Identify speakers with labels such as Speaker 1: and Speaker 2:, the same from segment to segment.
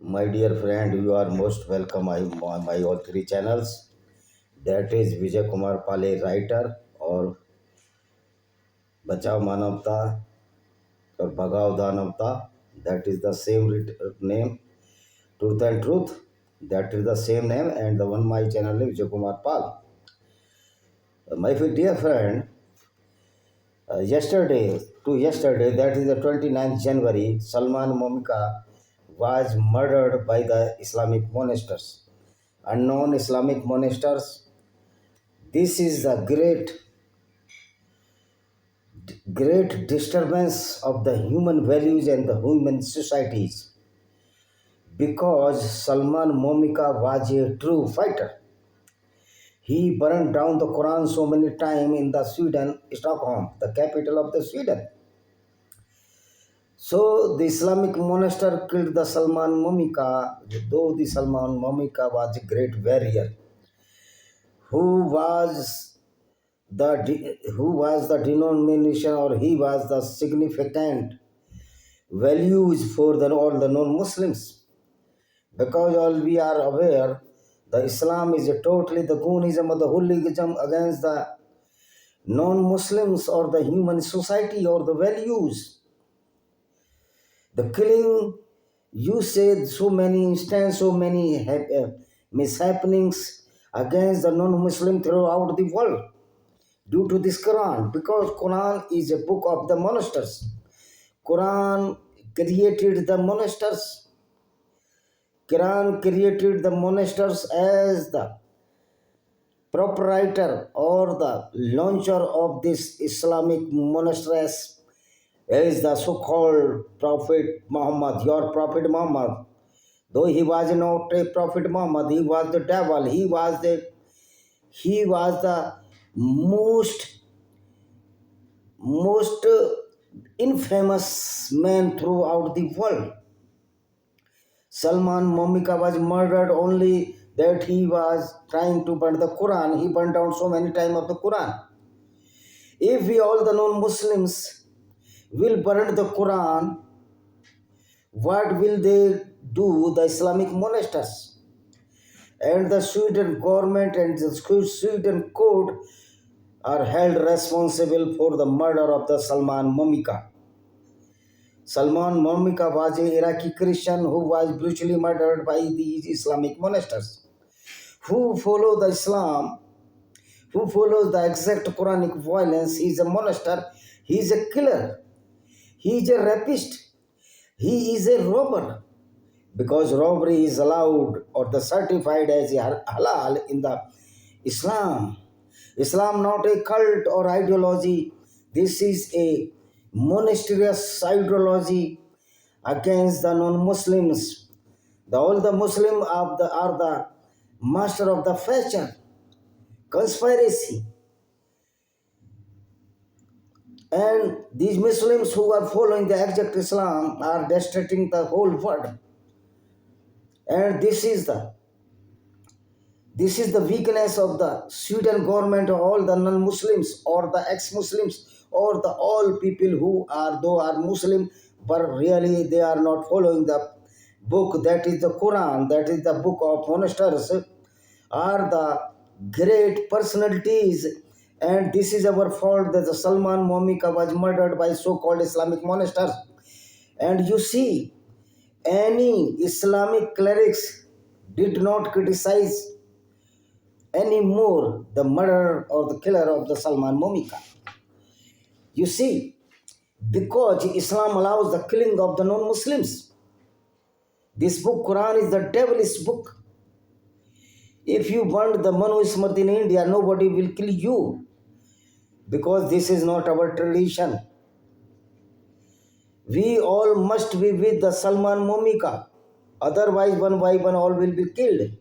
Speaker 1: My dear friend, you are most welcome my all three channels. That is Vijay Kumar Pale, writer, or Bachao Manavta or Bhagav Dhanavta. That is the same name. Truth and Truth. That is the same name, and the one my channel is Vijay Kumar Pal. My dear friend, yesterday, that is the 29th January, Salman Momika was murdered by the Islamic monsters. Unknown Islamic monsters. This is the great disturbance of the human values and the human societies, because Salman Momika was a true fighter. He burned down the Quran so many times in the Sweden, Stockholm, the capital of the Sweden. So the Islamic monster killed the Salman Momika, though the Salman Momika was a great warrior who was the denomination, or he was the significant values for all the non-Muslims, because all we are aware the Islam is a totally the GOOISN or the hooliganism against the non-Muslims or the human society or the values. The killing, you said so many instances, so many mishappenings against the non-Muslim throughout the world due to this Quran, because Quran is a book of the monsters. Quran created the monsters. Quran created the monsters as the proprietor or the launcher of this Islamic monasteries is the so-called Prophet Muhammad, your Prophet Muhammad. Though he was not a Prophet Muhammad, he was the devil. He was the most infamous man throughout the world. Salman Momika was murdered only that he was trying to burn the Quran. He burned down so many times of the Quran. If we all the non-Muslims will burn the Quran, what will they do? The Islamic monsters and the Sweden government and the Sweden court are held responsible for the murder of the Salman Momika. Salman Momika was an Iraqi Christian who was brutally murdered by these Islamic monsters who follow the Islam, who follows the exact Quranic violence. He is a monster, he is a killer, he is a rapist, he is a robber, because robbery is allowed or the certified as a halal in the Islam. Islam not a cult or ideology. This is a monastery's ideology against the non-Muslims. All the Muslims are the master of the fashion, conspiracy. And these Muslims who are following the exact Islam are destroying the whole world. And this is the weakness of the Sweden government, or all the non-Muslims or the ex-Muslims or the all people who are Muslim, but really they are not following the book, that is the Quran, that is the book of monsters, are the great personalities. And this is our fault that the Salman Momika was murdered by so-called Islamic monsters. And you see, any Islamic clerics did not criticize anymore the murder or the killer of the Salman Momika. You see, because Islam allows the killing of the non-Muslims. This book, Quran, is the devil's book. If you burn the Manu Smriti in India, nobody will kill you, because this is not our tradition. We all must be with the Salman Momika. Otherwise, one by one, all will be killed.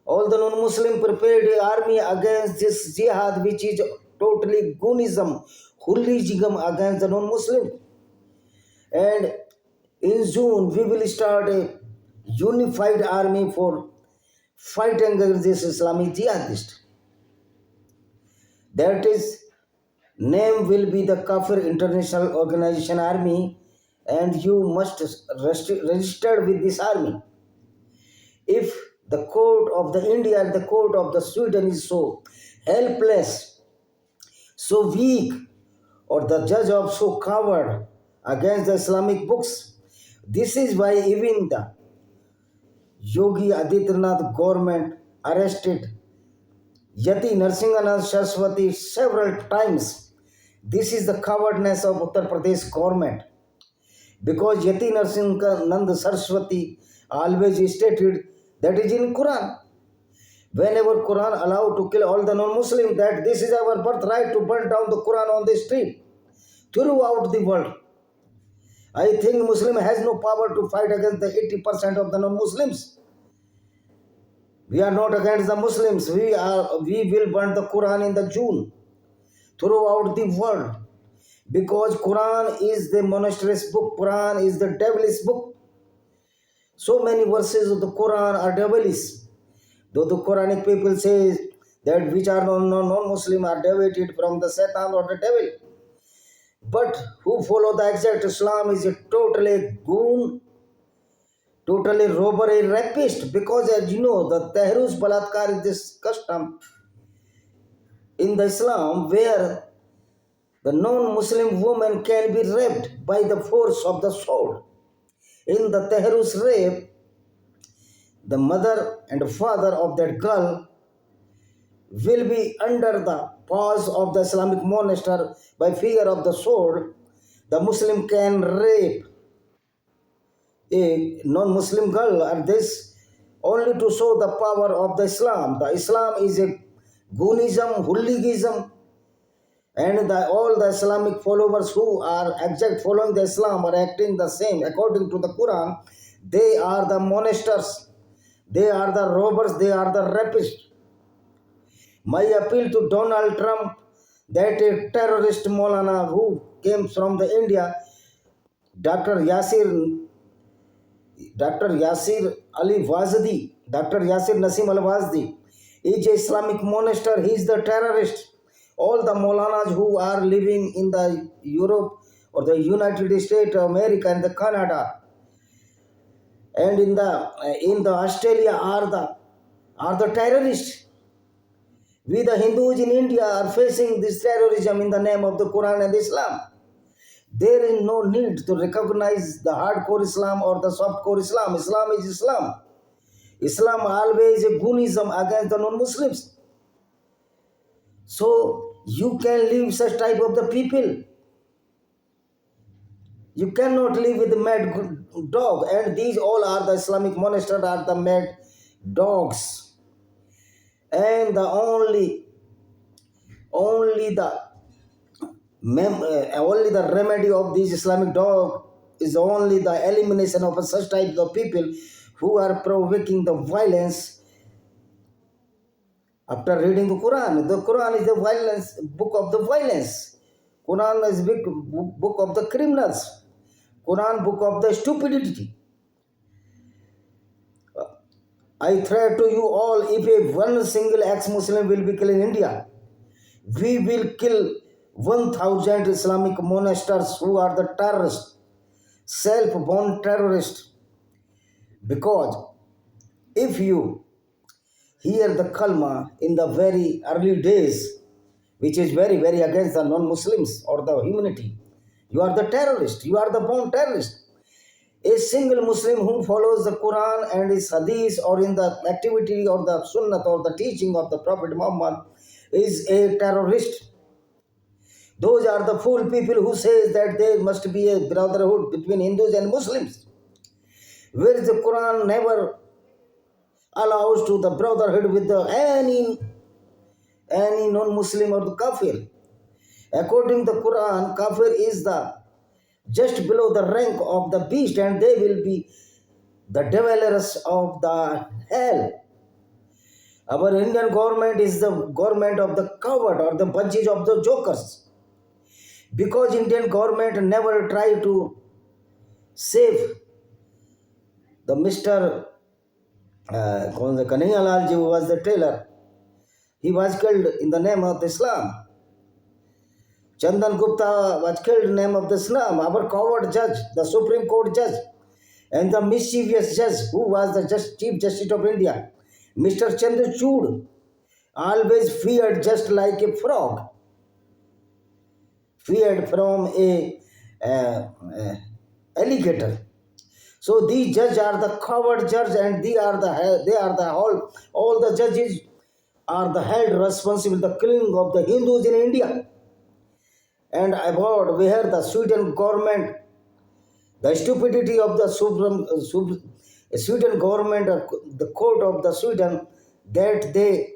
Speaker 1: All the non-Muslim prepared an army against this jihad, which is totally GOOISN, hooliganism against the non-Muslim. And in June, we will start a unified army for fighting against this Islamic jihadist. That is, name will be the Kafir International Organization Army, and you must register with this army. If the court of the India and the court of the Sweden is so helpless, so weak, or the judge of so coward against the Islamic books, this is why even the Yogi Adityanath government arrested Yati Narasimhanand Saraswati several times. This is the cowardness of Uttar Pradesh government, because Yati Narasimhanand Saraswati always stated that is in Quran. Whenever Quran allowed to kill all the non-Muslims, that this is our birthright to burn down the Quran on the street throughout the world. I think Muslim has no power to fight against the 80% of the non-Muslims. We are not against the Muslims. We will burn the Quran in the June throughout the world, because Quran is the monastery's book. Quran is the devil's book. So many verses of the Quran are devilish. Though the Quranic people say that which are non-Muslim are deviated from the Satan or the devil. But who follow the exact Islam is a totally goon, totally robber, a rapist. Because as you know, the Tehrus Balatkar is this custom in the Islam where the non-Muslim woman can be raped by the force of the sword. In the Tehrus rape, the mother and father of that girl will be under the paws of the Islamic monastery by fear of the sword. The Muslim can rape a non-Muslim girl, and this only to show the power of the Islam. The Islam is a goonism, hooliganism, and all the Islamic followers who are exact following the Islam are acting the same according to the Quran. They are the monsters, they are the robbers, they are the rapists. My appeal to Donald Trump, that a terrorist Maulana who came from the India, Dr. Yasir Ali Wazdi, Dr. Yasir Nasim Al Wazdi, is a Islamic monster. He is the terrorist. All the Maulanas who are living in the Europe or the United States of America and the Canada and in the Australia are the terrorists. We the Hindus in India are facing this terrorism in the name of the Quran and Islam. There is no need to recognize the hardcore Islam or the softcore Islam. Islam is Islam. Islam always a goonism against the non-Muslims. So you can live such type of the people. You cannot live with the mad dog, and these all are the Islamic monasteries are the mad dogs. And the only the remedy of this Islamic dog is only the elimination of such types of people who are provoking the violence. After reading the Quran is the violence book of the violence. Quran is big book of the criminals. Quran book of the stupidity. I threat to you all, if a one single ex-Muslim will be killed in India, we will kill 1,000 Islamic monsters who are the terrorists, self-born terrorists. Because if you hear the kalma in the very early days, which is very, very against the non-Muslims or the humanity, you are the terrorist, you are the born terrorist. A single Muslim who follows the Quran and his hadith or in the activity or the sunnah or the teaching of the Prophet Muhammad is a terrorist. Those are the fool people who say that there must be a brotherhood between Hindus and Muslims. Where the Quran never allows to the brotherhood with any non-Muslim or the kafir. According to the Quran, kafir is the just below the rank of the beast, and they will be the devourers of the hell. Our Indian government is the government of the coward or the bunches of the jokers. Because Indian government never tried to save the Mr. Kanhaiya who was the tailor. He was killed in the name of Islam. Chandan Gupta was killed in the name of the Islam, our coward judge, the Supreme Court judge, and the mischievous judge who was the Chief Justice of India, Mr. Chandrachud, always feared just like a frog, feared from a alligator. So these judges are the coward judge, and they are the all the judges are the held responsible the killing of the Hindus in India and abroad, where the Sweden government, the stupidity of the Sweden government, the court of the Sweden, that they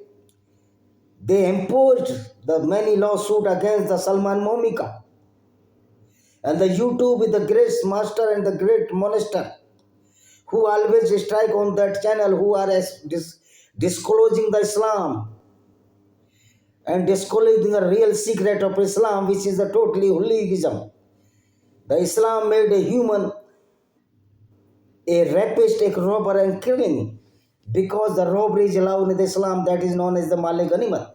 Speaker 1: imposed the many lawsuit against the Salman Momika and the YouTube with the great master and the great monster who always strike on that channel, who are disclosing the Islam and disclosing the real secret of Islam, which is the totally hooliganism. The Islam made a human a rapist, a robber, and killing because the robbery is allowed in the Islam, that is known as the Male Ganimat.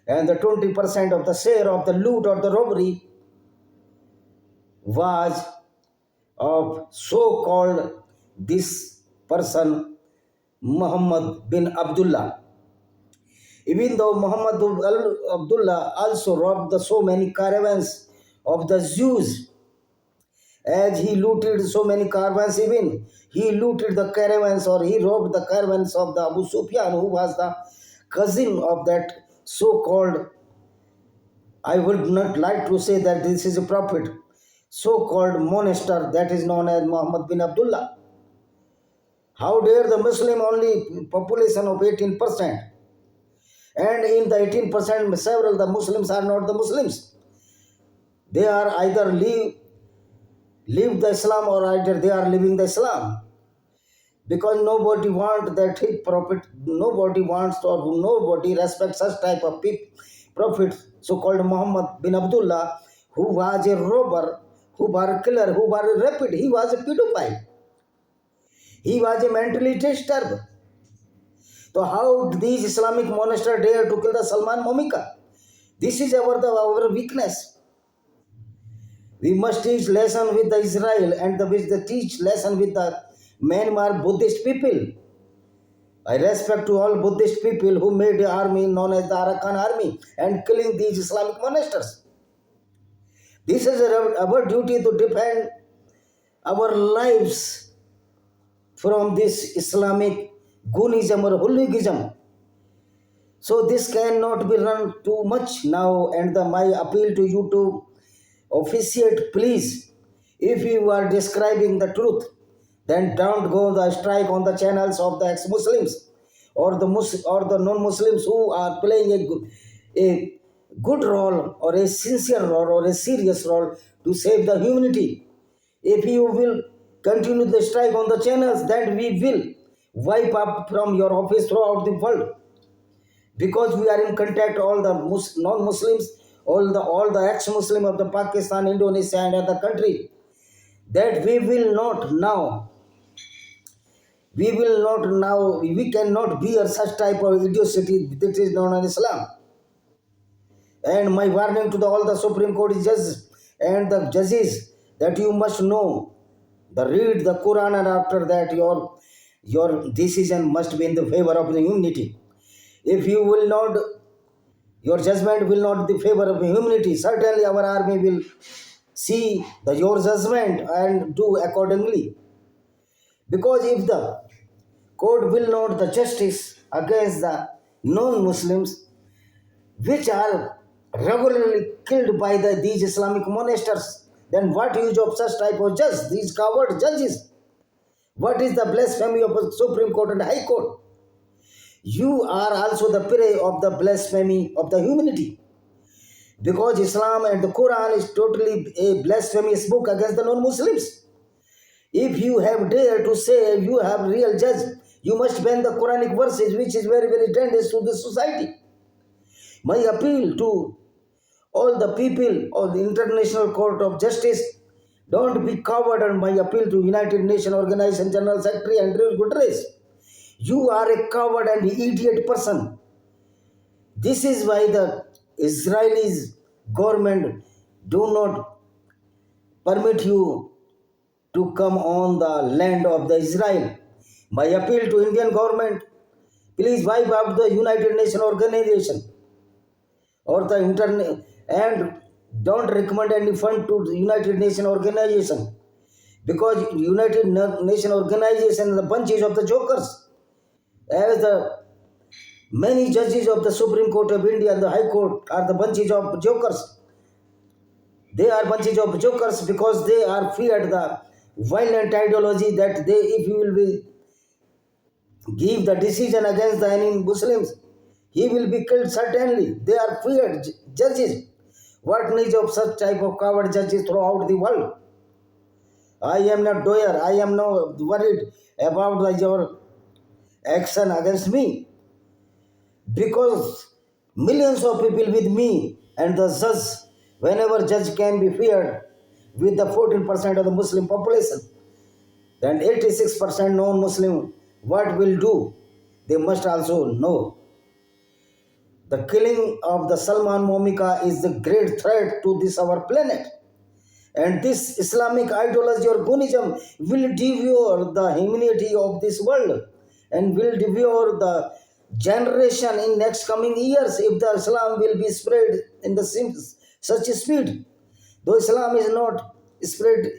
Speaker 1: And the 20% of the share of the loot or the robbery was of so-called this person Muhammad bin Abdullah. Even though Muhammad Abdullah also robbed so many caravans of the Jews, as he looted so many caravans, even he looted the caravans or he robbed the caravans of the Abu Sufyan, who was the cousin of that so-called, I would not like to say that this is a prophet, so-called monster that is known as Muhammad bin Abdullah. How dare the Muslim only population of 18%? And in the 18%, several the Muslims are not the Muslims. They are either leave the Islam or either they are leaving the Islam. Because nobody wants that his prophet, nobody wants or nobody respects such type of prophet, so-called Muhammad bin Abdullah, who was a robber, who was a killer, who was a rapist, he was a pedophile. He was a mentally disturbed. So how these Islamic monsters dare to kill the Salman Momika? This is our weakness. We must teach lesson with the Israel and teach lesson with the Myanmar Buddhist people. I respect to all Buddhist people who made the army known as the Arakan army and killing these Islamic monsters. This is our duty to defend our lives from this Islamic goonism or hooliganism. So this cannot be run too much now, and my appeal to you to officiate, please, if you are describing the truth, then don't go the strike on the channels of the ex-Muslims or the non-Muslims who are playing a good role or a sincere role or a serious role to save the humanity. If you will continue the strike on the channels, then we will wipe up from your office throughout the world, because we are in contact all the non-Muslims, all the ex-Muslim of the Pakistan, Indonesia, and other country, that we cannot bear such type of idiocy that is known as Islam. And my warning to all the Supreme Court judges and the judges, that you must know read the Quran, and after that your decision must be in the favor of the humanity. If you will not, your judgment will not be in favor of humanity, certainly our army will see your judgment and do accordingly. Because if the court will not the justice against the non-Muslims, which are regularly killed by these Islamic monsters, then what use of such type of judges, these coward judges? What is the blasphemy of the Supreme Court and High Court? You are also the prey of the blasphemy of the humanity. Because Islam and the Quran is totally a blasphemous book against the non-Muslims. If you have dared to say you have real judge, you must ban the Quranic verses, which is very, very dangerous to the society. My appeal to all the people of the International Court of Justice, don't be coward, and my appeal to United Nations Organization General Secretary Andrew Guterres, you are a coward and idiot person. This is why the Israelis government do not permit you to come on the land of the Israel. My appeal to Indian government, please wipe out the United Nations organization or the internet and don't recommend any fund to the United Nations organization, because United Nation organization is the bunches of the jokers, as the many judges of the Supreme Court of India and the High Court are the bunches of jokers. They are bunches of jokers because they are feared the violent ideology that they, if you will be give the decision against the any Muslims, he will be killed certainly. They are feared judges. What needs of such type of coward judges throughout the world? I am not doer. I am not worried about your action against me, because millions of people with me and the judge, whenever judge can be feared with the 14% of the Muslim population, then 86% non-Muslim, what will do? They must also know. The killing of the Salman Momika is the great threat to this our planet. And this Islamic ideology or GOOISN will devour the humanity of this world and will devour the generation in next coming years if the Islam will be spread in the such a speed. Though Islam is not spread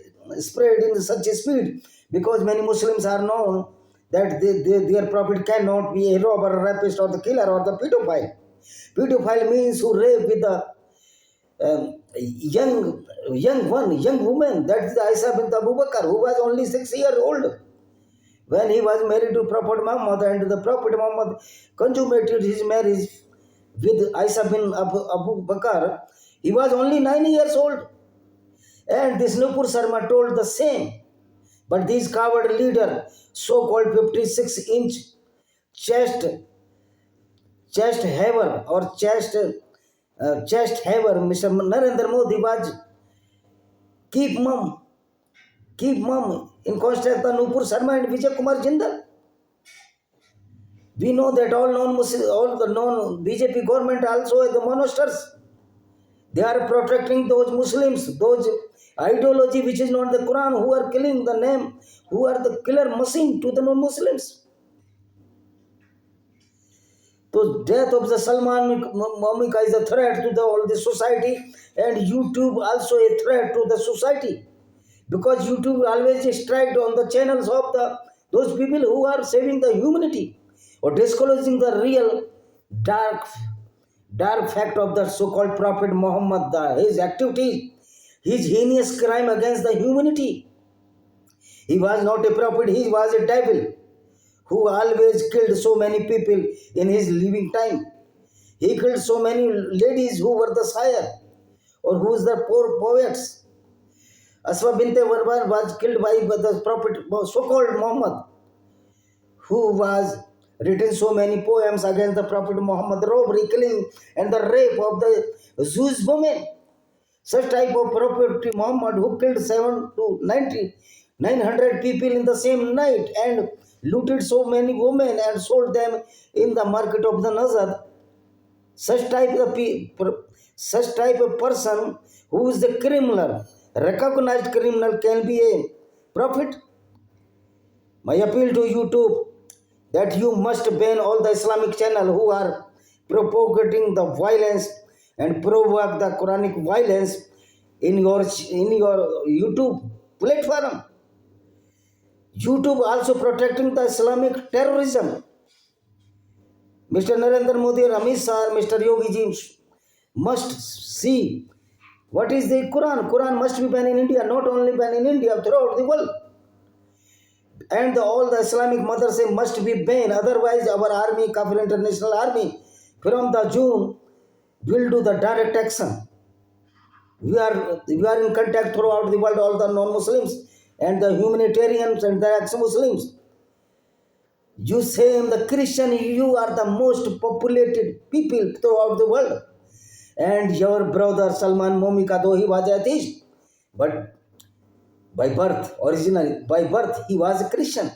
Speaker 1: in such a speed, because many Muslims are known that their prophet cannot be a robber, a rapist, or the killer, or the pedophile. Pedophile means who rape with the young woman. That is Aisha bint Abu Bakr, who was only 6 years old when he was married to Prophet Muhammad, and the Prophet Muhammad consummated his marriage with Aisha bin Abu Bakr. He was only 9 years old, and this Nupur Sharma told the same. But these coward leader, so-called 56-inch chest haver or chest haver, Mr. Narendra Modi was keep mum in constant the Nupur Sharma and Vijay Kumar Jindal. We know that all the non BJP government also the monsters. They are protecting those Muslims, those ideology which is not the Quran, who are killing the name, who are the killer machine to the non-Muslims. So death of the Salman Momika is a threat to all the society, and YouTube also a threat to the society, because YouTube always strike on the channels of those people who are saving the humanity or disclosing the real dark fact of the so-called Prophet Muhammad, his activities, his heinous crime against the humanity. He was not a prophet, he was a devil who always killed so many people in his living time. He killed so many ladies who were the sire or who was the poor poets. Asma bint Warban was killed by the Prophet, so-called Muhammad, who was written so many poems against the Prophet Muhammad, robbery, killing, and the rape of the Jewish women. Such type of Prophet Muhammad, who killed 900 people in the same night and looted so many women and sold them in the market of the Nazar. Such type of person who is the criminal, recognized criminal, can be a prophet. My appeal to YouTube, that you must ban all the Islamic channel who are propagating the violence and provoke the Quranic violence in your YouTube platform. YouTube also protecting the Islamic terrorism. Mr. Narendra Modi, Ramesh Sir, Mr. Yogi Ji must see what is the Quran. Quran must be banned in India, not only banned in India, throughout the world. And all the Islamic madrasas must be banned. Otherwise, our army, Kafir International Army, from the June, will do the direct action. We are in contact throughout the world, all the non-Muslims and the humanitarians and the ex-Muslims. You say the Christian, you are the most populated people throughout the world. And your brother Salman Momika, though he was atheist, but originally by birth, he was a Christian.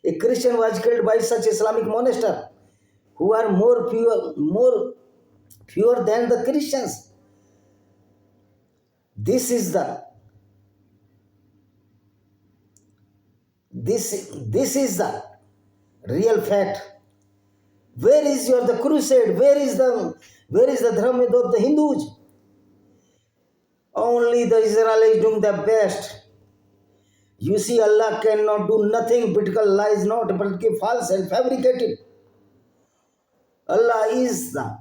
Speaker 1: A Christian was killed by such Islamic monster who are more pure than the Christians. This is the this is the real fact. Where is your the crusade? Where is the dharma of the Hindus? Only the Israelis doing the best. You see, Allah cannot do nothing. Political lies not, but false and fabricated. Allah is the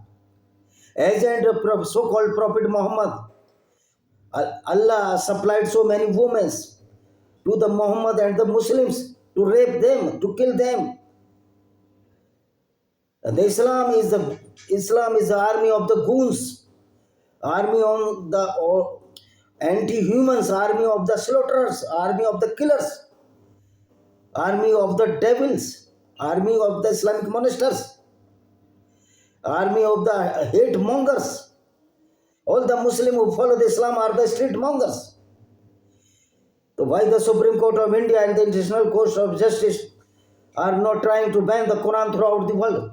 Speaker 1: agent of so-called Prophet Muhammad. Allah supplied so many women to the Muhammad and the Muslims to rape them, to kill them. And the Islam is the army of the goons, army of the anti-humans, army of the slaughterers, army of the killers, army of the devils, army of the Islamic monsters, army of the hate mongers. All the Muslims who follow the Islam are the street mongers. So why the Supreme Court of India and the International Court of Justice are not trying to ban the Quran throughout the world?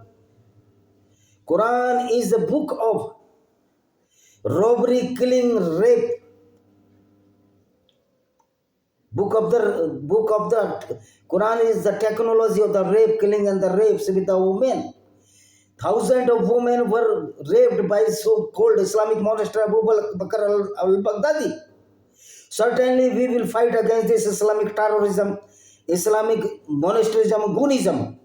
Speaker 1: Quran is the book of robbery, killing, rape. Book of the Quran is the technology of the rape, killing, and the rapes with the women. Thousands of women were raped by so-called Islamic monster Abu Bakr al-Baghdadi. Certainly, we will fight against this Islamic terrorism, Islamic monasterism, Goonism,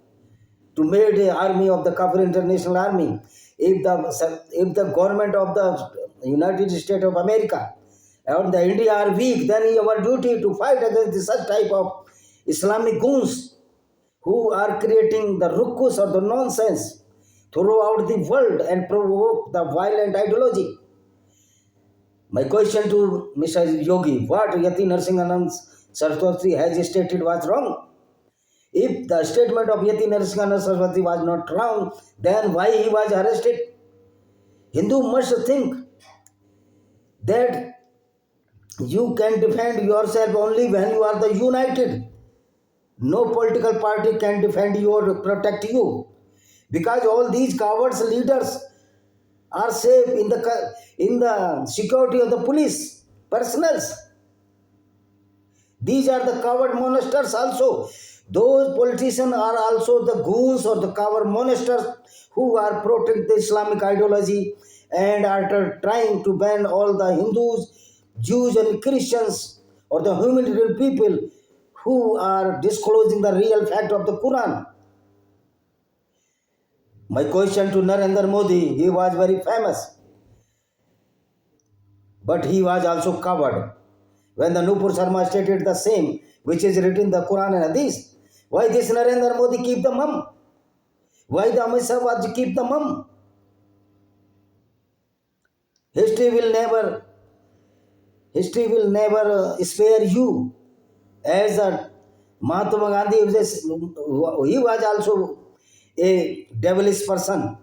Speaker 1: to make an army of the Kafir International Army. If the government of the United States of America and the India are weak, then it is our duty to fight against such type of Islamic goons who are creating the ruckus or the nonsense throughout the world and provoke the violent ideology. My question to Mr. Yogi, what Yati Narasimhanand Saraswati has stated was wrong. If the statement of Yati Narasimhanand Saraswati was not wrong, then why he was arrested? Hindu must think that you can defend yourself only when you are the united. No political party can defend you or protect you, because all these cowards leaders are safe in the security of the police personnels. These are the coward monsters also. Those politicians are also the goons or the coward monsters who are protecting the Islamic ideology and are trying to ban all the Hindus, Jews and Christians or the humanitarian people who are disclosing the real fact of the Quran. My question to Narendra Modi, he was very famous, but he was also covered. When the Nupur Sharma stated the same, which is written in the Quran and Hadith, why this Narendra Modi keep the mum? Why the Amit Shah was keep the mum? History will never spare you. As a Mahatma Gandhi, he was also a devilish person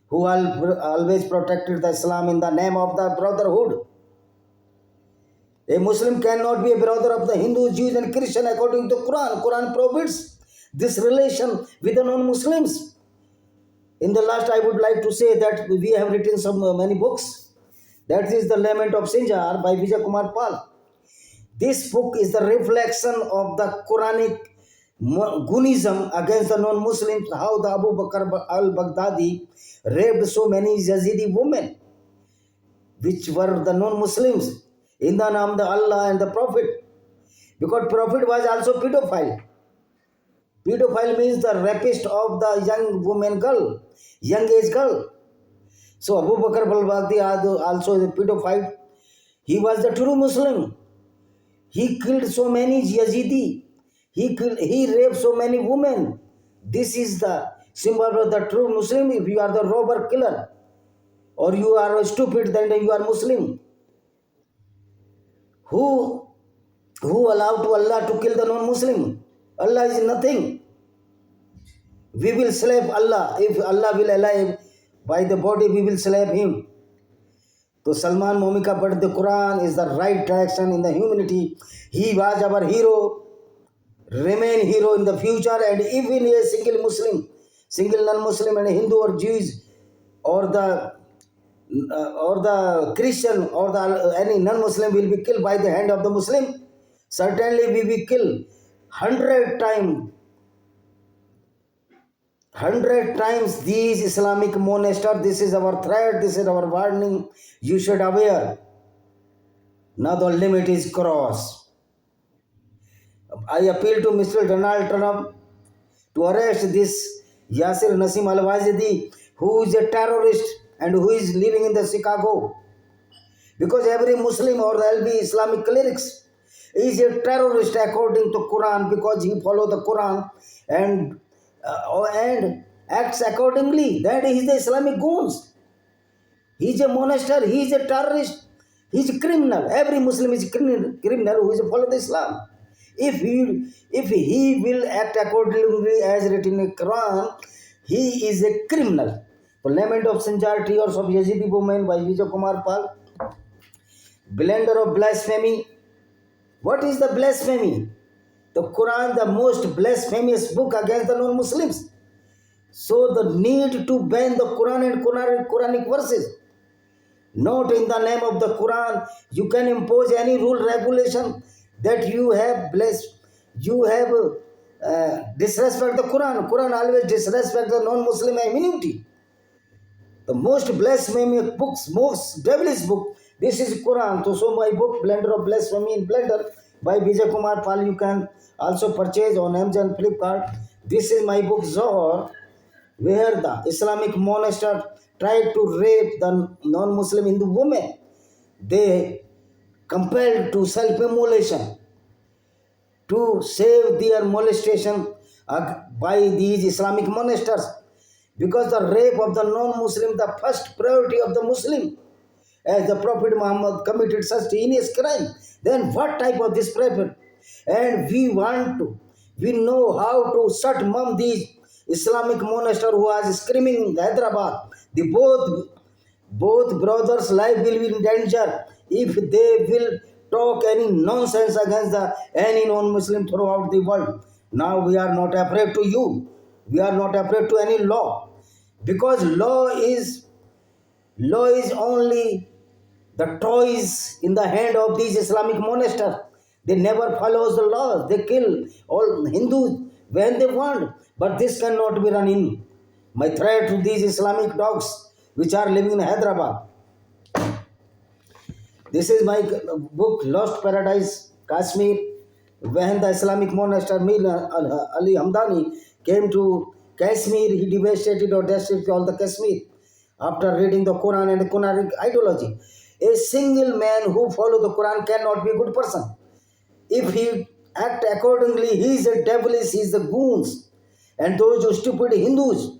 Speaker 1: who always protected the Islam in the name of the brotherhood. A Muslim cannot be a brother of the Hindus, Jews and Christians according to Quran. Quran prohibits this relation with the non-Muslims. In the last, I would like to say that we have written many books. That is the Lament of Sinjar by Vijay Kumar Pal. This book is the reflection of the Quranic Goonism against the non-Muslims, how the Abu Bakr al-Baghdadi raped so many Yazidi women, which were the non-Muslims, in the name of Allah and the Prophet. Because Prophet was also pedophile. Pedophile means the rapist of the young woman girl, young age girl. So Abu Bakr al-Baghdadi also a pedophile. He was the true Muslim. He killed so many Yazidi. He raped so many women. This is the symbol of the true Muslim. If you are the robber killer or you are stupid, then you are Muslim. Who allowed to Allah to kill the non-Muslim? Allah is nothing. We will slap Allah. If Allah will allow by the body, we will slap him. So Salman Momika, but the Quran is the right direction in the humanity. He was our hero, remain hero in the future, and even a single Muslim, single non-Muslim and Hindu or Jews or the or the Christian or the any non-Muslim will be killed by the hand of the Muslim, certainly we will kill 100 times. 100 times these Islamic monasteries. This is our threat. This is our warning. You should aware. Now the limit is crossed. I appeal to Mr. Donald Trump to arrest this Yasir Nasim Al-Wazidi, who is a terrorist and who is living in the Chicago. Because every Muslim or the LB Islamic clerics is a terrorist according to Quran, because he follow the Quran and acts accordingly. That is the Islamic goons. He is a monastery, he is a terrorist, he is a criminal. Every Muslim is a criminal who is a follower of Islam. If he will act accordingly as written in the Quran, he is a criminal. The Lament of Sinjar Tears of Yazidi Women by Vijay Kumar Pal. Blender of blasphemy. What is the blasphemy? The Quran, the most blasphemous book against the non-Muslims. So the need to ban the Quran and Quranic verses. Not in the name of the Quran. You can impose any rule, regulation that you have disrespect the Quran. Quran always disrespect the non-Muslim immunity. The most blasphemous books, most devilish book, this is Quran. So my book, Blender of Blasphemy in Blender by Vijay Kumar Pal, you can also purchase on Amazon, Flipkart. This is my book, Zohar, where the Islamic monastery tried to rape the non-Muslim Hindu women. They compelled to self-immolation to save their molestation by these Islamic monasteries. Because the rape of the non-Muslim, the first priority of the Muslim, as the Prophet Muhammad committed such heinous crime, then what type of this prophet? And we know how to shut mum these Islamic monastery who was screaming in Hyderabad. The both brothers' life will be in danger if they will talk any nonsense against any non-Muslim throughout the world. Now we are not afraid to you. We are not afraid to any law, because law is only the toys in the hand of these Islamic monasteries. They never follow the laws. They kill all Hindus when they want. But this cannot be run in. My threat to these Islamic dogs which are living in Hyderabad. This is my book, Lost Paradise, Kashmir. When the Islamic monastery Mir Ali Hamdani came to Kashmir, he devastated or destroyed all the Kashmir after reading the Quran and the Quranic ideology. A single man who follows the Quran cannot be a good person. If he act accordingly, he is a devilish, he is the goons. And those who stupid Hindus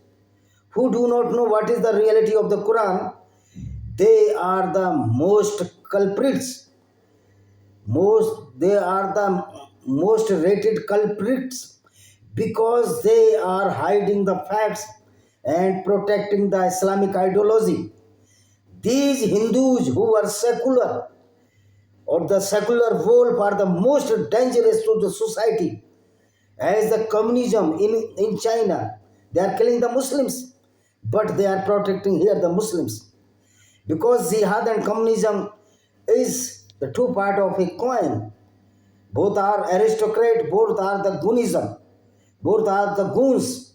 Speaker 1: who do not know what is the reality of the Quran, they are the most culprits. They are the most rated culprits, because they are hiding the facts and protecting the Islamic ideology. These Hindus who are secular or the secular wolf are the most dangerous to the society. As the communism in China, they are killing the Muslims, but they are protecting here the Muslims. Because jihad and communism is the two part of a coin. Both are aristocrat, both are the goonism, both are the goons.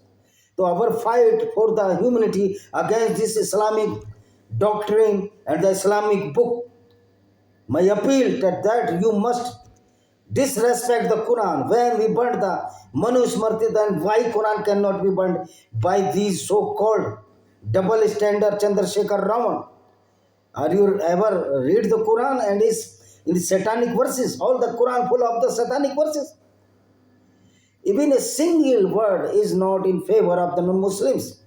Speaker 1: So our fight for the humanity against this Islamic doctrine and the Islamic book. My appeal that you must disrespect the Quran. When we burn the Manu Smriti, then why Quran cannot be burned by these so-called double standard Chandrasekhar Raman? Are you ever read the Quran and is in satanic verses? All the Quran full of the satanic verses. Even a single word is not in favor of the non-Muslims.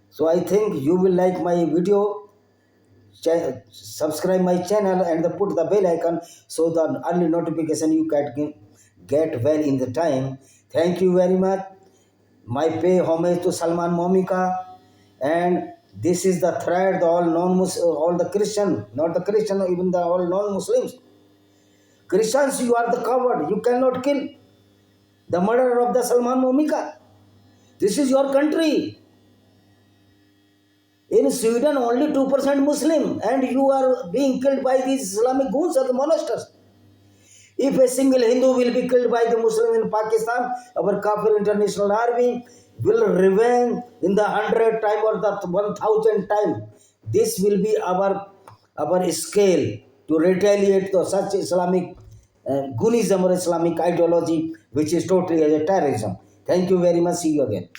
Speaker 1: So I think you will like my video. Subscribe my channel and put the bell icon so the early notification you can get well in the time. Thank you very much. My pay homage to Salwan Momika, and this is the thread all the Christian, not the Christian, even the all non-Muslims. Christians, you are the coward. You cannot kill the murderer of the Salwan Momika. This is your country. In Sweden, only 2% Muslim, and you are being killed by these Islamic goons or the monsters. If a single Hindu will be killed by the Muslim in Pakistan, our Kafir International Army will revenge in the 100 time or the 1000 time. This will be our scale to retaliate to such Islamic Goonism or Islamic ideology, which is totally as a terrorism. Thank you very much. See you again.